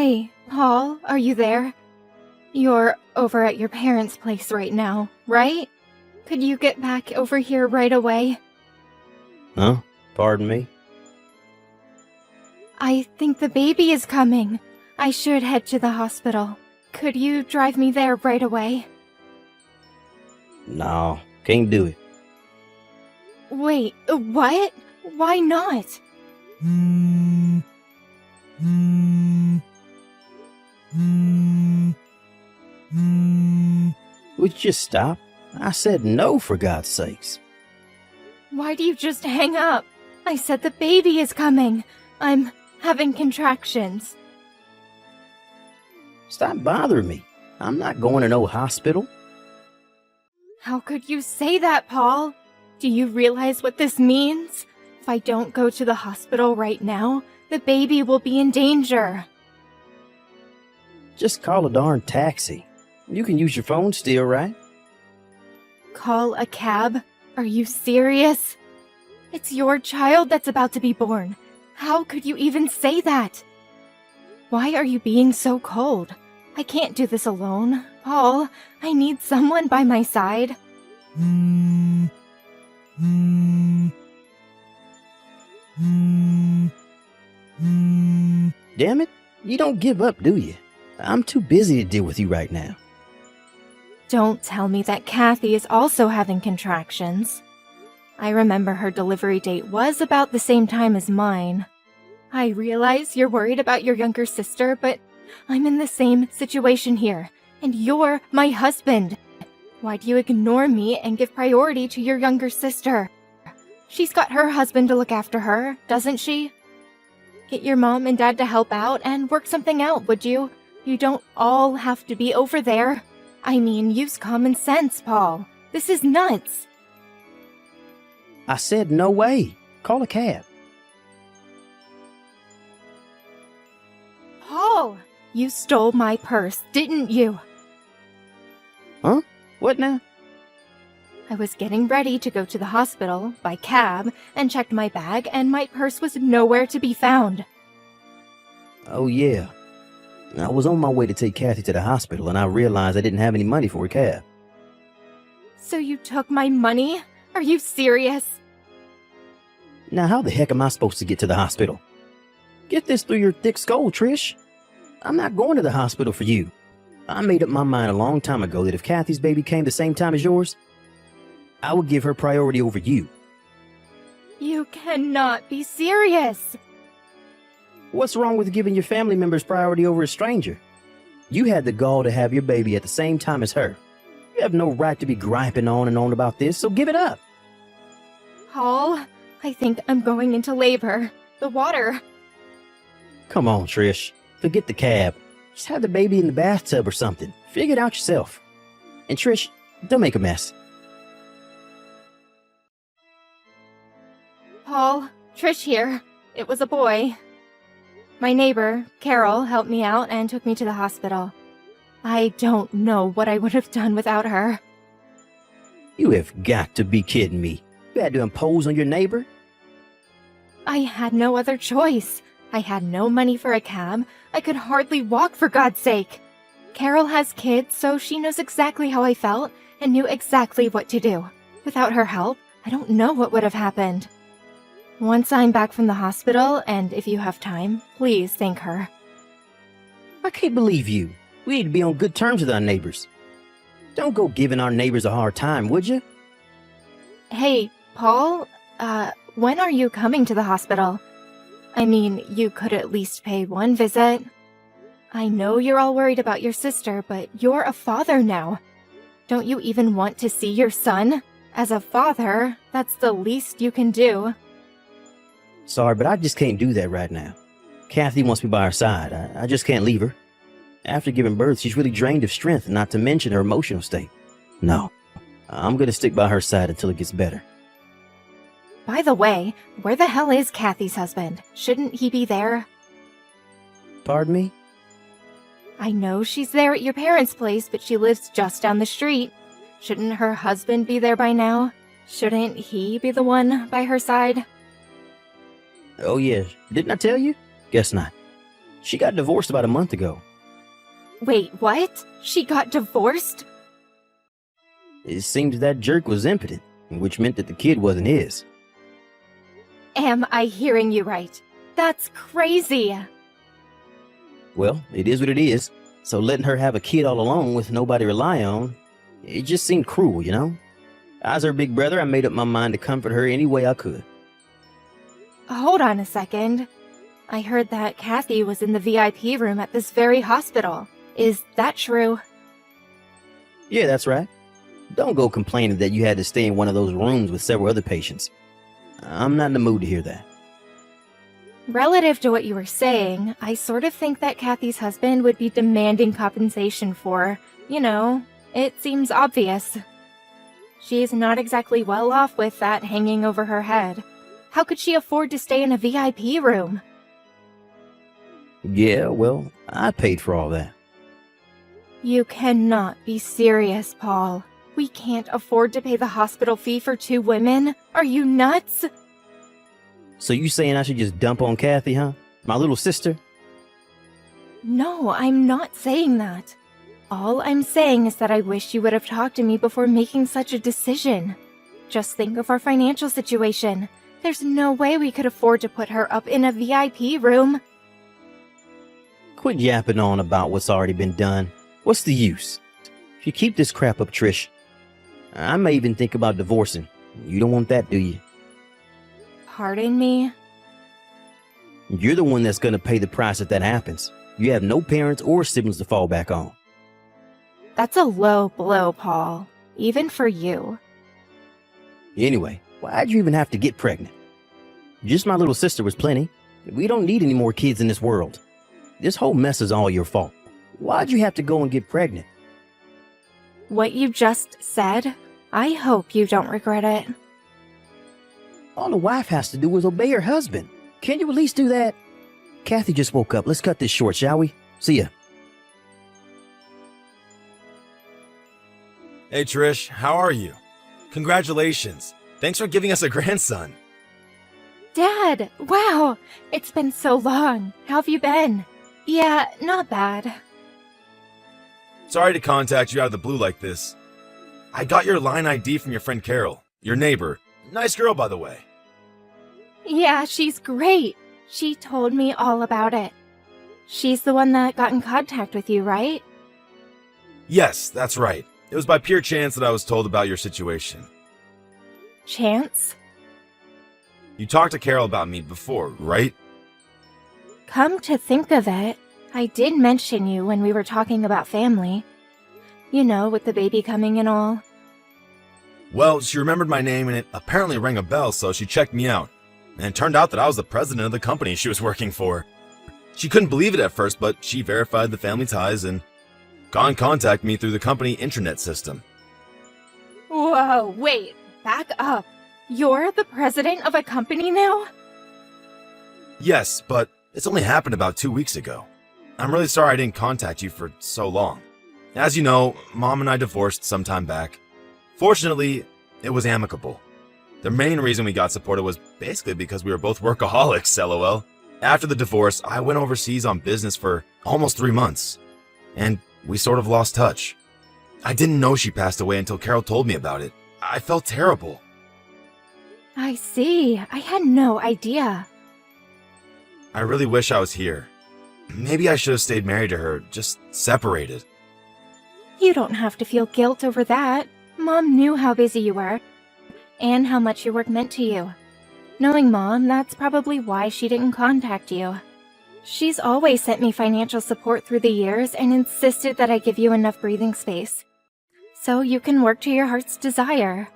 Hey, Paul, are you there? You're over at your parents' place right now, right? Could you get back over here right away? Huh? Pardon me? I think the baby is coming. I should head to the hospital. Could you drive me there right away? No, can't do it. Wait, what? Why not? Would you just stop? I said no, for God's sakes. Why do you just hang up? I said the baby is coming. I'm having contractions. Stop bothering me. I'm not going to no hospital. How could you say that, Paul? Do you realize what this means? If I don't go to the hospital right now, the baby will be in danger. Just call a darn taxi. You can use your phone still, right? Call a cab? Are you serious? It's your child that's about to be born. How could you even say that? Why are you being so cold? I can't do this alone. Paul, I need someone by my side. Damn it, you don't give up, do you? I'm too busy to deal with you right now. Don't tell me that Kathy is also having contractions. I remember her delivery date was about the same time as mine. I realize you're worried about your younger sister, but I'm in the same situation here, and you're my husband. Why do you ignore me and give priority to your younger sister? She's got her husband to look after her, doesn't she? Get your mom and dad to help out and work something out, would you? You don't all have to be over there. I mean, use common sense, Paul. This is nuts. I said no way. Call a cab. Paul, you stole my purse, didn't you? Huh? What now? I was getting ready to go to the hospital by cab and checked my bag, and my purse was nowhere to be found. Oh, yeah. I was on my way to take Kathy to the hospital, and I realized I didn't have any money for a cab. So you took my money? Are you serious? Now, how the heck am I supposed to get to the hospital? Get this through your thick skull, Trish. I'm not going to the hospital for you. I made up my mind a long time ago that if Kathy's baby came the same time as yours, I would give her priority over you. You cannot be serious. What's wrong with giving your family members priority over a stranger? You had the gall to have your baby at the same time as her. You have no right to be griping on and on about this, so give it up. Paul, I think I'm going into labor. The water. Come on, Trish. Forget the cab. Just have the baby in the bathtub or something. Figure it out yourself. And Trish, don't make a mess. Paul, Trish here. It was a boy. My neighbor, Carol, helped me out and took me to the hospital. I don't know what I would have done without her. You have got to be kidding me. You had to impose on your neighbor? I had no other choice. I had no money for a cab. I could hardly walk, for God's sake. Carol has kids, so she knows exactly how I felt and knew exactly what to do. Without her help, I don't know what would have happened. Once I'm back from the hospital, and if you have time, please thank her. I can't believe you. We need to be on good terms with our neighbors. Don't go giving our neighbors a hard time, would you? Hey, Paul, when are you coming to the hospital? I mean, you could at least pay one visit. I know you're all worried about your sister, but you're a father now. Don't you even want to see your son? As a father, that's the least you can do. Sorry, but I just can't do that right now. Kathy wants me by her side. I just can't leave her. After giving birth, she's really drained of strength, not to mention her emotional state. No, I'm gonna stick by her side until it gets better. By the way, where the hell is Kathy's husband? Shouldn't he be there? Pardon me? I know she's there at your parents' place, but she lives just down the street. Shouldn't her husband be there by now? Shouldn't he be the one by her side? Oh yeah, didn't I tell you? Guess not. She got divorced about a month ago. Wait, what? She got divorced? It seems that jerk was impotent, which meant that the kid wasn't his. Am I hearing you right? That's crazy. Well, it is what it is. So letting her have a kid all alone with nobody to rely on, it just seemed cruel, you know? As her big brother, I made up my mind to comfort her any way I could. Hold on a second. I heard that Kathy was in the VIP room at this very hospital. Is that true? Yeah, that's right. Don't go complaining that you had to stay in one of those rooms with several other patients. I'm not in the mood to hear that. Relative to what you were saying, I sort of think that Kathy's husband would be demanding compensation for, it seems obvious. She's not exactly well off with that hanging over her head. How could she afford to stay in a VIP room? Yeah, well, I paid for all that. You cannot be serious, Paul. We can't afford to pay the hospital fee for 2 women? Are you nuts? So you saying I should just dump on Kathy, huh? My little sister? No, I'm not saying that. All I'm saying is that I wish you would have talked to me before making such a decision. Just think of our financial situation. There's no way we could afford to put her up in a VIP room. Quit yapping on about what's already been done. What's the use? If you keep this crap up, Trish, I may even think about divorcing. You don't want that, do you? Pardon me? You're the one that's gonna pay the price if that happens. You have no parents or siblings to fall back on. That's a low blow, Paul. Even for you. Anyway, why'd you even have to get pregnant? Just my little sister was plenty. We don't need any more kids in this world. This whole mess is all your fault. Why'd you have to go and get pregnant? What you just said, I hope you don't regret it. All a wife has to do is obey her husband. Can you at least do that? Kathy just woke up. Let's cut this short, shall we? See ya. Hey Trish, how are you? Congratulations. Thanks for giving us a grandson. Dad, wow, it's been so long. How have you been? Yeah, not bad. Sorry to contact you out of the blue like this. I got your line ID from your friend Carol, your neighbor. Nice girl, by the way. Yeah, she's great. She told me all about it. She's the one that got in contact with you, right? Yes, that's right. It was by pure chance that I was told about your situation. Chance? You talked to Carol about me before, right? Come to think of it, I did mention you when we were talking about family. You know, with the baby coming and all. Well, she remembered my name and it apparently rang a bell, so she checked me out. And it turned out that I was the president of the company she was working for. She couldn't believe it at first, but she verified the family ties and got in contact with me through the company intranet system. Whoa, wait, back up. You're the president of a company now? Yes, but it's only happened about 2 weeks ago. I'm really sorry I didn't contact you for so long. As you know, Mom and I divorced some time back. Fortunately, it was amicable. The main reason we got supported was basically because we were both workaholics, lol. After the divorce, I went overseas on business for almost 3 months, and we sort of lost touch. I didn't know she passed away until Carol told me about it. I felt terrible. I see. I had no idea. I really wish I was here. Maybe I should have stayed married to her, just separated. You don't have to feel guilt over that. Mom knew how busy you were, and how much your work meant to you. Knowing Mom, that's probably why she didn't contact you. She's always sent me financial support through the years and insisted that I give you enough breathing space, so you can work to your heart's desire.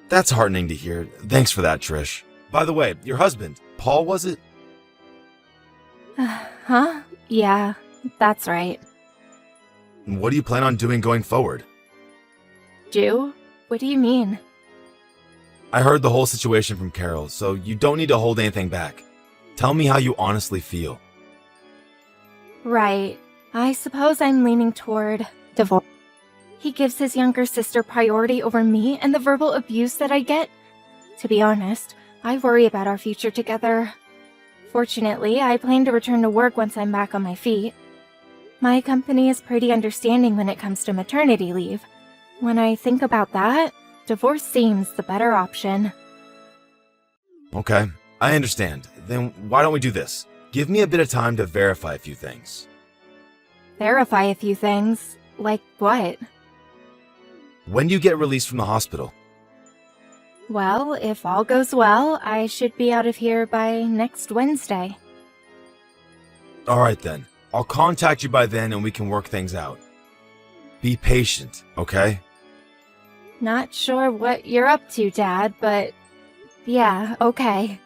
That's heartening to hear. Thanks for that, Trish. By the way, your husband, Paul, was it? Huh? Yeah, that's right. What do you plan on doing going forward? Do? What do you mean? I heard the whole situation from Carol, so you don't need to hold anything back. Tell me how you honestly feel. Right. I suppose I'm leaning toward divorce. He gives his younger sister priority over me and the verbal abuse that I get. To be honest, I worry about our future together. Fortunately, I plan to return to work once I'm back on my feet. My company is pretty understanding when it comes to maternity leave. When I think about that, divorce seems the better option. Okay, I understand. Then why don't we do this? Give me a bit of time to verify a few things. Verify a few things. Like what? When do you get released from the hospital? Well, if all goes well, I should be out of here by next Wednesday. Alright then. I'll contact you by then and we can work things out. Be patient, okay? Not sure what you're up to, Dad, but yeah, okay.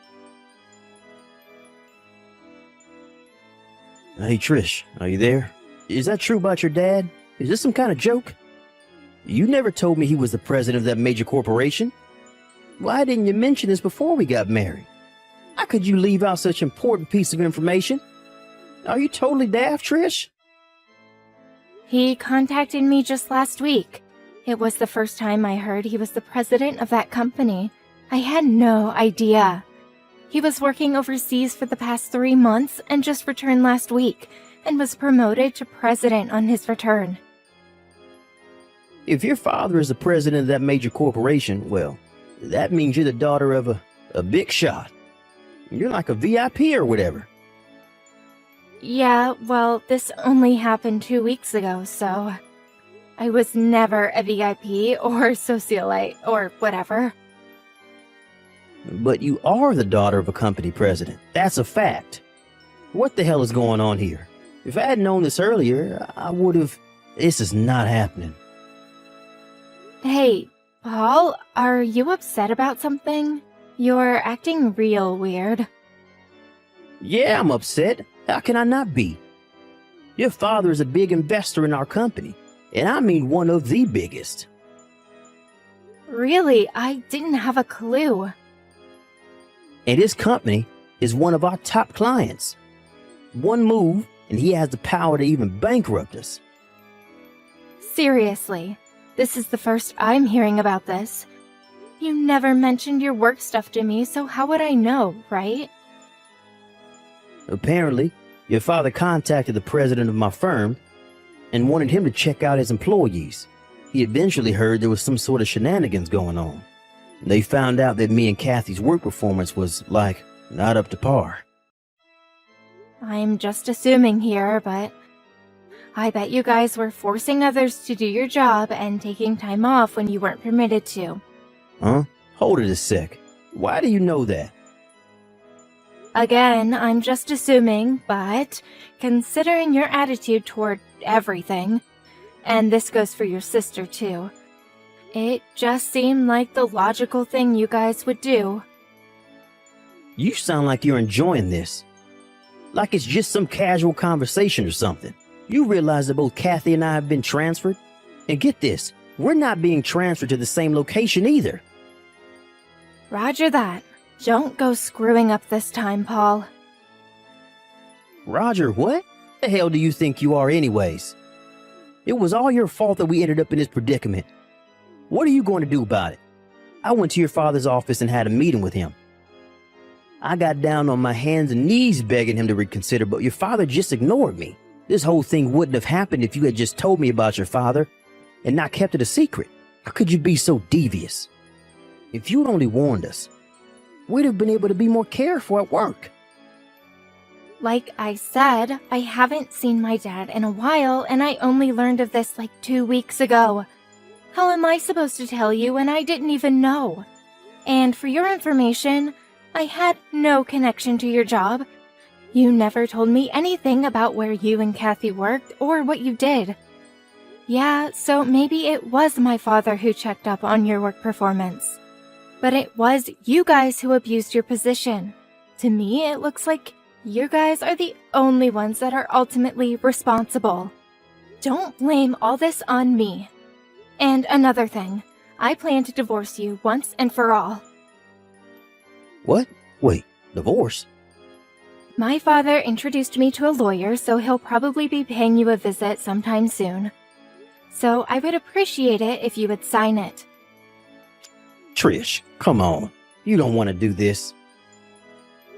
Hey, Trish, are you there? Is that true about your dad? Is this some kind of joke? You never told me he was the president of that major corporation. Why didn't you mention this before we got married? How could you leave out such an important piece of information? Are you totally daft, Trish? He contacted me just last week. It was the first time I heard he was the president of that company. I had no idea. He was working overseas for the past 3 months and just returned last week and was promoted to president on his return. If your father is the president of that major corporation, well, that means you're the daughter of a big shot. You're like a VIP or whatever. Yeah, well, this only happened 2 weeks ago, so I was never a VIP or socialite or whatever. But you are the daughter of a company president. That's a fact. What the hell is going on here? If I had known this earlier, I would have... This is not happening. Hey, Paul, are you upset about something? You're acting real weird. Yeah, I'm upset. How can I not be? Your father is a big investor in our company, and I mean one of the biggest. Really, I didn't have a clue. And his company is one of our top clients. One move, and he has the power to even bankrupt us. Seriously, this is the first I'm hearing about this. You never mentioned your work stuff to me, so how would I know, right? Apparently, your father contacted the president of my firm and wanted him to check out his employees. He eventually heard there was some sort of shenanigans going on. They found out that me and Kathy's work performance was, not up to par. I'm just assuming here, but I bet you guys were forcing others to do your job and taking time off when you weren't permitted to. Huh? Hold it a sec. Why do you know that? Again, I'm just assuming, but considering your attitude toward everything, and this goes for your sister too, it just seemed like the logical thing you guys would do. You sound like you're enjoying this. Like it's just some casual conversation or something. You realize that both Kathy and I have been transferred? And get this, we're not being transferred to the same location either. Roger that. Don't go screwing up this time, Paul. Roger, what? The hell do you think you are anyways? It was all your fault that we ended up in this predicament. What are you going to do about it? I went to your father's office and had a meeting with him. I got down on my hands and knees begging him to reconsider, but your father just ignored me. This whole thing wouldn't have happened if you had just told me about your father and not kept it a secret. How could you be so devious? If you'd only warned us, we'd have been able to be more careful at work. Like I said, I haven't seen my dad in a while, and I only learned of this like 2 weeks ago. How am I supposed to tell you when I didn't even know? And for your information, I had no connection to your job. You never told me anything about where you and Kathy worked or what you did. Yeah, so maybe it was my father who checked up on your work performance. But it was you guys who abused your position. To me, it looks like you guys are the only ones that are ultimately responsible. Don't blame all this on me. And another thing, I plan to divorce you once and for all. What? Wait, divorce? My father introduced me to a lawyer, so he'll probably be paying you a visit sometime soon. So I would appreciate it if you would sign it. Trish, come on. You don't want to do this.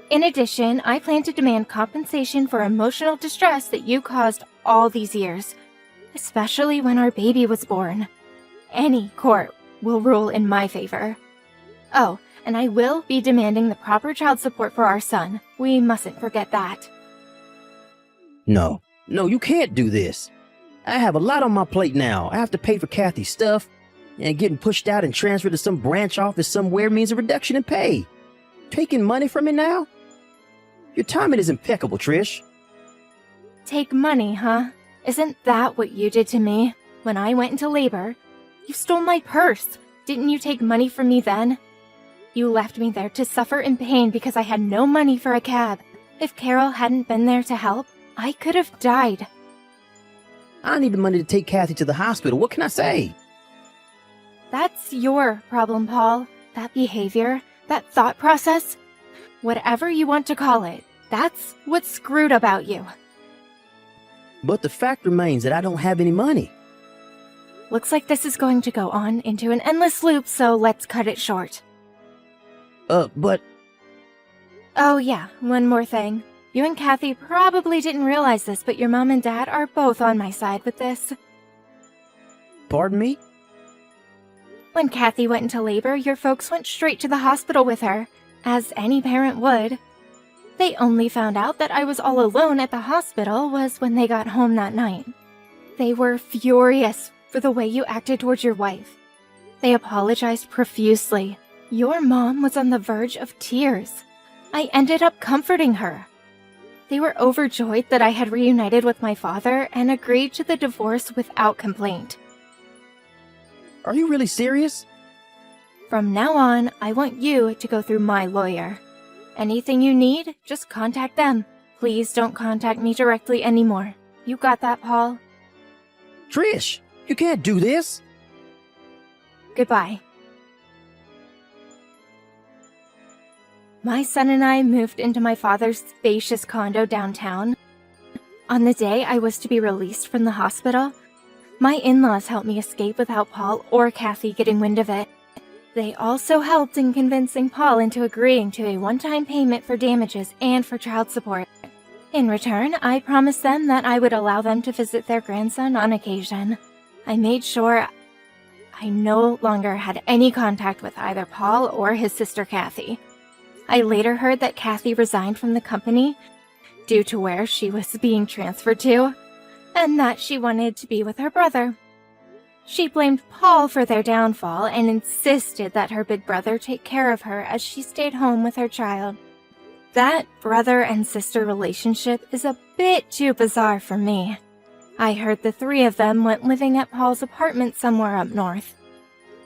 In addition, I plan to demand compensation for emotional distress that you caused all these years, especially when our baby was born. Any court will rule in my favor. Oh, and I will be demanding the proper child support for our son. We mustn't forget that. No, you can't do this. I have a lot on my plate now. I have to pay for Kathy's stuff, and getting pushed out and transferred to some branch office somewhere means a reduction in pay. Taking money from me now? Your timing is impeccable, Trish. Take money, huh? Isn't that what you did to me when I went into labor? You stole my purse. Didn't you take money from me then? You left me there to suffer in pain because I had no money for a cab. If Carol hadn't been there to help, I could have died. I need the money to take Kathy to the hospital. What can I say? That's your problem, Paul. That behavior, that thought process, whatever you want to call it, that's what's screwed about you. But the fact remains that I don't have any money. Looks like this is going to go on into an endless loop, so let's cut it short. But... Oh yeah, one more thing. You and Kathy probably didn't realize this, but your mom and dad are both on my side with this. Pardon me? When Kathy went into labor, your folks went straight to the hospital with her, as any parent would. They only found out that I was all alone at the hospital was when they got home that night. They were furious for the way you acted towards your wife. They apologized profusely. Your mom was on the verge of tears. I ended up comforting her. They were overjoyed that I had reunited with my father and agreed to the divorce without complaint. Are you really serious? From now on, I want you to go through my lawyer. Anything you need, just contact them. Please don't contact me directly anymore. You got that, Paul? Trish, you can't do this. Goodbye. My son and I moved into my father's spacious condo downtown. On the day I was to be released from the hospital, my in-laws helped me escape without Paul or Kathy getting wind of it. They also helped in convincing Paul into agreeing to a one-time payment for damages and for child support. In return, I promised them that I would allow them to visit their grandson on occasion. I made sure I no longer had any contact with either Paul or his sister Kathy. I later heard that Kathy resigned from the company due to where she was being transferred to, and that she wanted to be with her brother. She blamed Paul for their downfall and insisted that her big brother take care of her as she stayed home with her child. That brother and sister relationship is a bit too bizarre for me. I heard the three of them went living at Paul's apartment somewhere up north.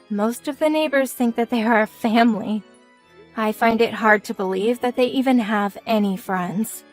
Most of the neighbors think that they are a family. I find it hard to believe that they even have any friends.